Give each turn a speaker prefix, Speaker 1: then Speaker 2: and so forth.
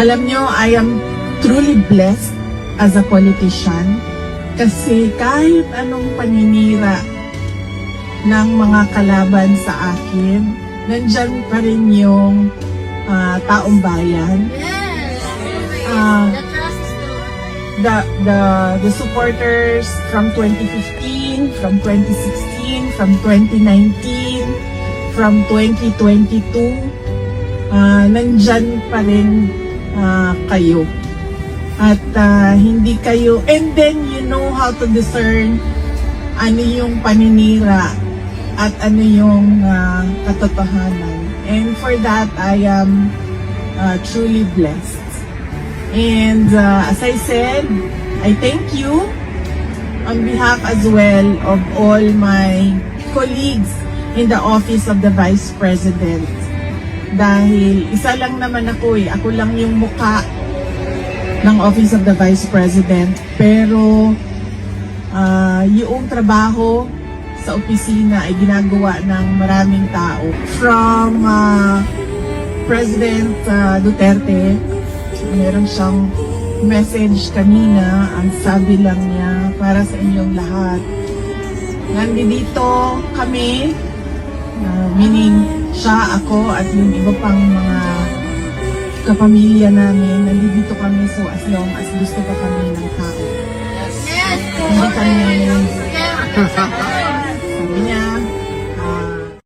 Speaker 1: Alam nyo, I am truly blessed as a politician kasi kahit anong paninira ng mga kalaban sa akin, nandyan pa rin yung taong bayan. The supporters from 2015, from 2016, from 2019, from 2022, nandyan pa rin kayo. At hindi kayo, and then you know how to discern ano yung paninira at ano yung katotohanan. And for that, I am truly blessed. And as I said, I thank you on behalf as well of all my colleagues in the Office of the Vice President. Dahil isa lang naman ako ako lang yung mukha ng Office of the Vice President. Pero yung trabaho sa opisina ay ginagawa ng maraming tao. From President Duterte, meron siyang message kanina, ang sabi lang niya, para sa inyong lahat. Nandito kami, meaning siya, ako, at yung iba pang mga kapamilya namin, nandito kami so as long as gusto pa kami ng tao.
Speaker 2: Yes!
Speaker 1: Hindi kami